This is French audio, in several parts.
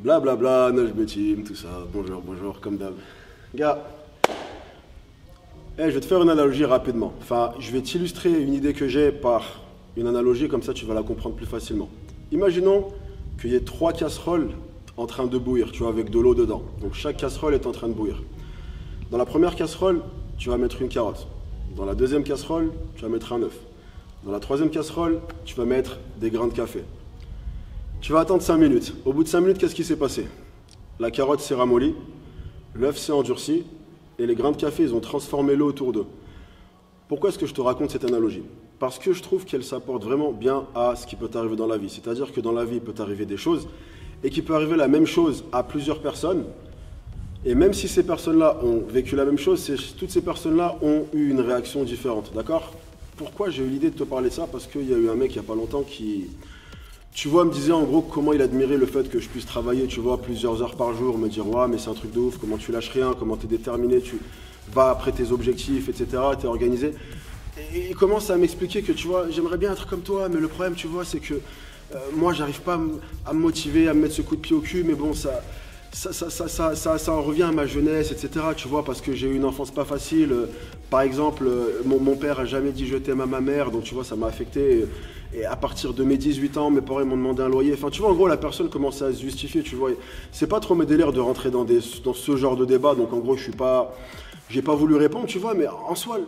Blablabla, Najm Team, tout ça, bonjour, bonjour, comme d'hab. Gars, je vais te faire une analogie rapidement. Enfin, je vais t'illustrer une idée que j'ai par une analogie, comme ça tu vas la comprendre plus facilement. Imaginons qu'il y ait trois casseroles en train de bouillir, tu vois, avec de l'eau dedans. Donc chaque casserole est en train de bouillir. Dans la première casserole, tu vas mettre une carotte. Dans la deuxième casserole, tu vas mettre un œuf. Dans la troisième casserole, tu vas mettre des grains de café. Tu vas attendre 5 minutes. Au bout de 5 minutes, qu'est-ce qui s'est passé? La carotte s'est ramollie, l'œuf s'est endurci et les grains de café, ils ont transformé l'eau autour d'eux. Pourquoi est-ce que je te raconte cette analogie? Parce que je trouve qu'elle s'apporte vraiment bien à ce qui peut t'arriver dans la vie. C'est-à-dire que dans la vie, il peut t'arriver des choses et qu'il peut arriver la même chose à plusieurs personnes. Et même si ces personnes-là ont vécu la même chose, toutes ces personnes-là ont eu une réaction différente. D'accord? Pourquoi j'ai eu l'idée de te parler de ça? Parce qu'il y a eu un mec il n'y a pas longtemps qui, tu vois, me disait en gros comment il admirait le fait que je puisse travailler, tu vois, plusieurs heures par jour, me dire ouais mais c'est un truc de ouf, comment tu lâches rien, comment tu es déterminé, tu vas après tes objectifs, etc., tu es organisé. Et il commence à m'expliquer que tu vois, j'aimerais bien être comme toi, mais le problème tu vois c'est que moi j'arrive pas à me motiver, à me mettre ce coup de pied au cul, mais bon ça en revient à ma jeunesse, etc. Tu vois, parce que j'ai eu une enfance pas facile. Par exemple, mon père a jamais dit je t'aime à ma mère, donc tu vois, ça m'a affecté. Et à partir de mes 18 ans, mes parents m'ont demandé un loyer. Enfin, tu vois, en gros, la personne commence à se justifier, tu vois. C'est pas trop mes délires de rentrer dans ce genre de débat, donc en gros, j'ai pas voulu répondre, tu vois, mais en soi,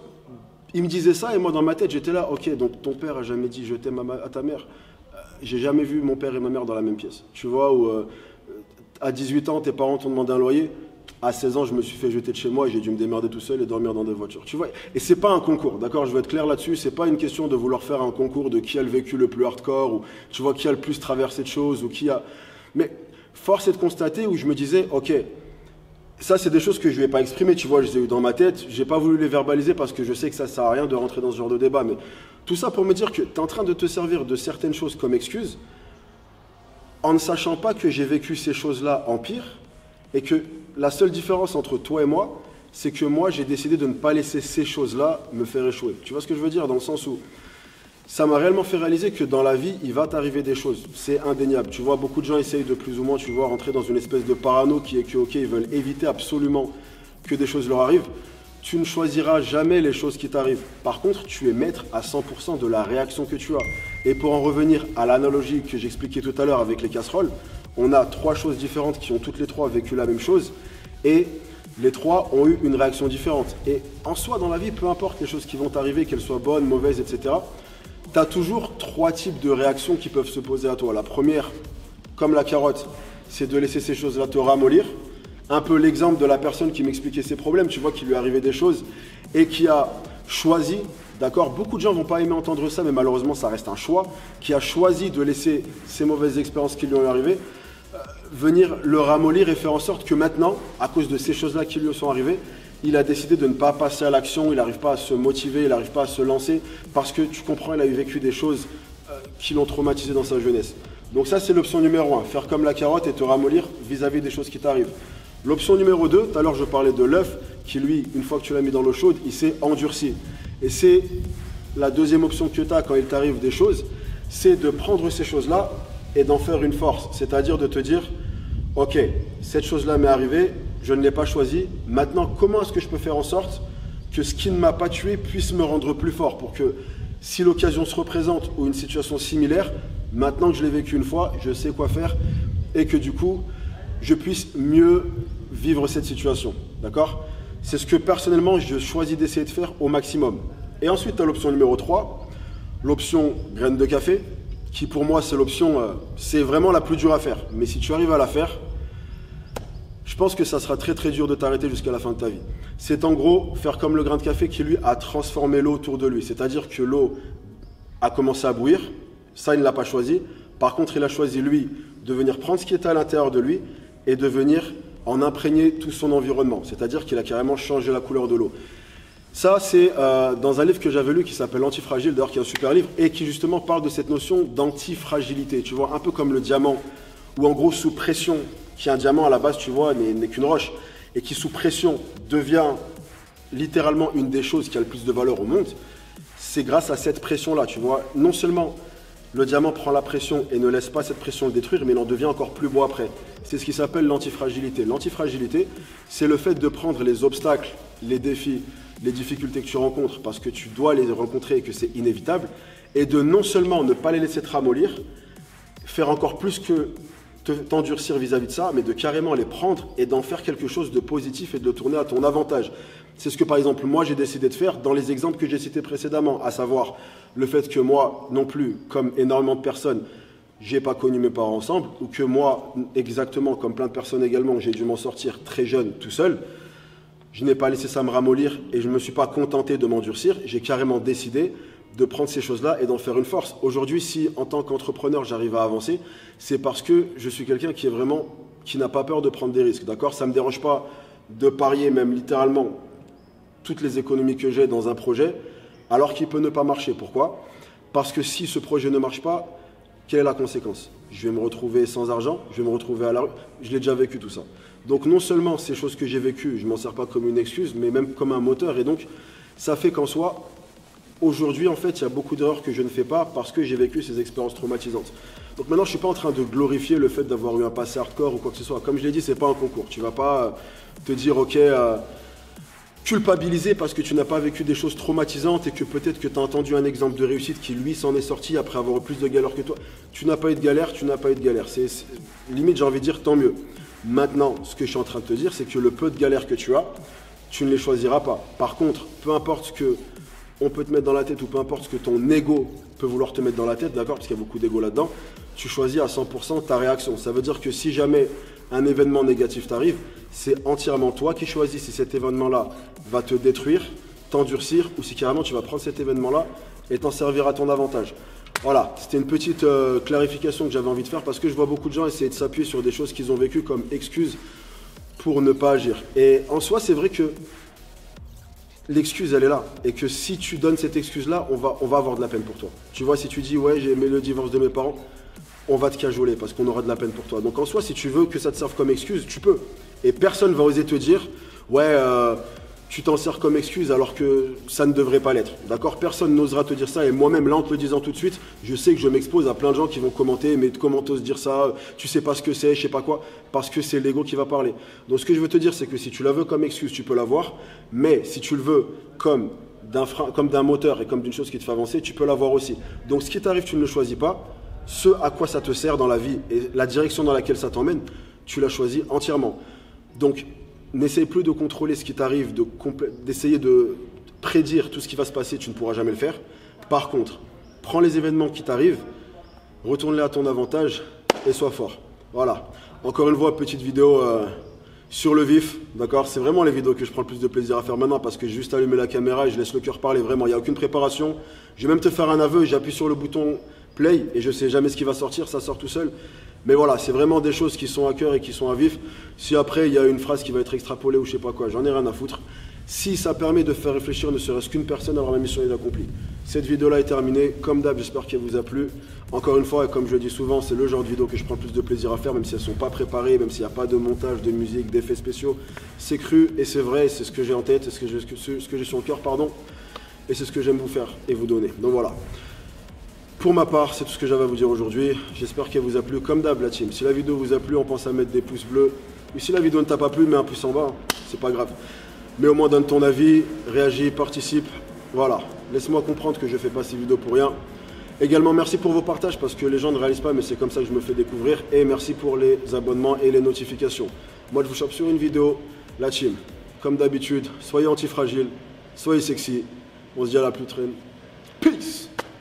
il me disait ça, et moi, dans ma tête, j'étais là, ok, donc ton père a jamais dit je t'aime à ta mère. J'ai jamais vu mon père et ma mère dans la même pièce, tu vois, ou à 18 ans, tes parents t'ont demandé un loyer. À 16 ans, je me suis fait jeter de chez moi et j'ai dû me démerder tout seul et dormir dans des voitures. Tu vois, et c'est pas un concours, d'accord? Je veux être clair là-dessus. C'est pas une question de vouloir faire un concours de qui a le vécu le plus hardcore ou tu vois qui a le plus traversé de choses ou qui a. Mais force est de constater où je me disais, ok, ça c'est des choses que je vais pas exprimer. Tu vois, je les ai eu dans ma tête. J'ai pas voulu les verbaliser parce que je sais que ça sert à rien de rentrer dans ce genre de débat. Mais tout ça pour me dire que tu es en train de te servir de certaines choses comme excuse, en ne sachant pas que j'ai vécu ces choses-là en pire et que la seule différence entre toi et moi, c'est que moi, j'ai décidé de ne pas laisser ces choses-là me faire échouer. Tu vois ce que je veux dire? Dans le sens où ça m'a réellement fait réaliser que dans la vie, il va t'arriver des choses. C'est indéniable. Tu vois, beaucoup de gens essayent de plus ou moins, tu vois, rentrer dans une espèce de parano qui est que, ok, ils veulent éviter absolument que des choses leur arrivent. Tu ne choisiras jamais les choses qui t'arrivent. Par contre, tu es maître à 100% de la réaction que tu as. Et pour en revenir à l'analogie que j'expliquais tout à l'heure avec les casseroles, on a trois choses différentes qui ont toutes les trois vécu la même chose et les trois ont eu une réaction différente. Et en soi, dans la vie, peu importe les choses qui vont t'arriver, qu'elles soient bonnes, mauvaises, etc., tu as toujours trois types de réactions qui peuvent se poser à toi. La première, comme la carotte, c'est de laisser ces choses-là te ramollir. Un peu l'exemple de la personne qui m'expliquait ses problèmes, tu vois, qui lui arrivait des choses et qui a choisi, d'accord, beaucoup de gens vont pas aimer entendre ça, mais malheureusement ça reste un choix, qui a choisi de laisser ces mauvaises expériences qui lui ont arrivé venir le ramollir et faire en sorte que maintenant, à cause de ces choses-là qui lui sont arrivées, il a décidé de ne pas passer à l'action, il n'arrive pas à se motiver, il n'arrive pas à se lancer, parce que tu comprends, il a eu vécu des choses qui l'ont traumatisé dans sa jeunesse. Donc ça, c'est l'option numéro 1, faire comme la carotte et te ramollir vis-à-vis des choses qui t'arrivent. L'option numéro 2, tout à l'heure je parlais de l'œuf, qui lui, une fois que tu l'as mis dans l'eau chaude, il s'est endurci. Et c'est la deuxième option que tu as quand il t'arrive des choses, c'est de prendre ces choses-là et d'en faire une force. C'est-à-dire de te dire, ok, cette chose-là m'est arrivée, je ne l'ai pas choisie, maintenant comment est-ce que je peux faire en sorte que ce qui ne m'a pas tué puisse me rendre plus fort pour que si l'occasion se représente ou une situation similaire, maintenant que je l'ai vécu une fois, je sais quoi faire et que du coup, je puisse mieux vivre cette situation. D'accord? C'est ce que personnellement, je choisis d'essayer de faire au maximum. Et ensuite, tu as l'option numéro 3, l'option graine de café, qui pour moi, c'est l'option, c'est vraiment la plus dure à faire. Mais si tu arrives à la faire, je pense que ça sera très très dur de t'arrêter jusqu'à la fin de ta vie. C'est en gros faire comme le grain de café qui lui a transformé l'eau autour de lui. C'est-à-dire que l'eau a commencé à bouillir, ça il ne l'a pas choisi. Par contre, il a choisi lui de venir prendre ce qui était à l'intérieur de lui et de venir en imprégner tout son environnement. C'est-à-dire qu'il a carrément changé la couleur de l'eau. Ça, c'est dans un livre que j'avais lu qui s'appelle Antifragile, d'ailleurs qui est un super livre, et qui justement parle de cette notion d'antifragilité. Tu vois, un peu comme le diamant, où en gros, sous pression, qui est un diamant à la base, tu vois, n'est qu'une roche, et qui sous pression devient littéralement une des choses qui a le plus de valeur au monde, c'est grâce à cette pression-là, tu vois. Non seulement le diamant prend la pression et ne laisse pas cette pression le détruire, mais il en devient encore plus beau après. c'est ce qui s'appelle l'antifragilité. L'antifragilité, c'est le fait de prendre les obstacles, les défis, les difficultés que tu rencontres parce que tu dois les rencontrer et que c'est inévitable, et de non seulement ne pas les laisser te ramollir, faire encore plus que t'endurcir vis-à-vis de ça, mais de carrément les prendre et d'en faire quelque chose de positif et de le tourner à ton avantage. C'est ce que par exemple moi j'ai décidé de faire dans les exemples que j'ai cités précédemment, à savoir le fait que moi non plus, comme énormément de personnes, j'ai pas connu mes parents ensemble, ou que moi, exactement comme plein de personnes également, j'ai dû m'en sortir très jeune tout seul. Je n'ai pas laissé ça me ramollir et je ne me suis pas contenté de m'endurcir. J'ai carrément décidé de prendre ces choses-là et d'en faire une force. Aujourd'hui, si en tant qu'entrepreneur, j'arrive à avancer, c'est parce que je suis quelqu'un qui n'a pas peur de prendre des risques. D'accord ? Ça ne me dérange pas de parier, même littéralement, toutes les économies que j'ai dans un projet, alors qu'il peut ne pas marcher. Pourquoi ? Parce que si ce projet ne marche pas, quelle est la conséquence ? Je vais me retrouver sans argent, je vais me retrouver à la rue. Je l'ai déjà vécu tout ça. Donc non seulement ces choses que j'ai vécues, je ne m'en sers pas comme une excuse, mais même comme un moteur. Et donc, ça fait qu'en soi, aujourd'hui, en fait, il y a beaucoup d'erreurs que je ne fais pas parce que j'ai vécu ces expériences traumatisantes. Donc maintenant, je ne suis pas en train de glorifier le fait d'avoir eu un passé hardcore ou quoi que ce soit. Comme je l'ai dit, ce n'est pas un concours. Tu ne vas pas te dire, ok, culpabiliser parce que tu n'as pas vécu des choses traumatisantes et que peut-être que tu as entendu un exemple de réussite qui, lui, s'en est sorti après avoir eu plus de galères que toi. Tu n'as pas eu de galère, tu n'as pas eu de galère. Limite, j'ai envie de dire, tant mieux. Maintenant, ce que je suis en train de te dire, c'est que le peu de galères que tu as, tu ne les choisiras pas. Par contre, peu importe ce que on peut te mettre dans la tête ou peu importe ce que ton ego peut vouloir te mettre dans la tête, d'accord, parce qu'il y a beaucoup d'ego là-dedans, tu choisis à 100% ta réaction. Ça veut dire que si jamais un événement négatif t'arrive, c'est entièrement toi qui choisis si cet événement-là va te détruire, t'endurcir, ou si carrément tu vas prendre cet événement-là et t'en servir à ton avantage. Voilà, c'était une petite clarification que j'avais envie de faire parce que je vois beaucoup de gens essayer de s'appuyer sur des choses qu'ils ont vécues comme excuses pour ne pas agir. Et en soi, c'est vrai que l'excuse, elle est là. Et que si tu donnes cette excuse-là, on va avoir de la peine pour toi. Tu vois, si tu dis, ouais, j'ai aimé le divorce de mes parents, on va te cajoler parce qu'on aura de la peine pour toi. Donc en soi, si tu veux que ça te serve comme excuse, tu peux. Et personne va oser te dire, ouais, tu t'en sers comme excuse alors que ça ne devrait pas l'être. D'accord ? Personne n'osera te dire ça. Et moi-même, là, en te le disant tout de suite, je sais que je m'expose à plein de gens qui vont commenter, mais comment t'oses dire ça ? Tu sais pas ce que c'est, je sais pas quoi. Parce que c'est l'ego qui va parler. Donc ce que je veux te dire, c'est que si tu la veux comme excuse, tu peux l'avoir. Mais si tu le veux comme d'un moteur et comme d'une chose qui te fait avancer, tu peux l'avoir aussi. Donc ce qui t'arrive, tu ne le choisis pas. Ce à quoi ça te sert dans la vie et la direction dans laquelle ça t'emmène, tu l'as choisi entièrement. Donc, n'essaye plus de contrôler ce qui t'arrive, d'essayer de prédire tout ce qui va se passer, tu ne pourras jamais le faire. Par contre, prends les événements qui t'arrivent, retourne-les à ton avantage et sois fort. Voilà. Encore une fois, petite vidéo sur le vif, d'accord ? C'est vraiment les vidéos que je prends le plus de plaisir à faire maintenant parce que j'ai juste allumé la caméra et je laisse le cœur parler, vraiment, il n'y a aucune préparation. Je vais même te faire un aveu, j'appuie sur le bouton play et je ne sais jamais ce qui va sortir, ça sort tout seul. Mais voilà, c'est vraiment des choses qui sont à cœur et qui sont à vif. Si après il y a une phrase qui va être extrapolée ou je sais pas quoi, j'en ai rien à foutre. Si ça permet de faire réfléchir ne serait-ce qu'une personne, alors ma mission est accomplie. Cette vidéo-là est terminée. Comme d'hab, j'espère qu'elle vous a plu. Encore une fois, et comme je le dis souvent, c'est le genre de vidéo que je prends le plus de plaisir à faire, même si elles ne sont pas préparées, même s'il n'y a pas de montage, de musique, d'effets spéciaux. C'est cru et c'est vrai, c'est ce que j'ai en tête, c'est ce que j'ai sur le cœur, pardon. Et c'est ce que j'aime vous faire et vous donner. Donc voilà. Pour ma part, c'est tout ce que j'avais à vous dire aujourd'hui. J'espère qu'elle vous a plu. Comme d'hab, la team. Si la vidéo vous a plu, on pense à mettre des pouces bleus. Et si la vidéo ne t'a pas plu, mets un pouce en bas. C'est pas grave. Mais au moins, donne ton avis, réagis, participe. Voilà. Laisse-moi comprendre que je fais pas ces vidéos pour rien. Également, merci pour vos partages parce que les gens ne réalisent pas, mais c'est comme ça que je me fais découvrir. Et merci pour les abonnements et les notifications. Moi, je vous chope sur une vidéo. La team. Comme d'habitude, soyez antifragile, soyez sexy. On se dit à la plus traîne. Peace!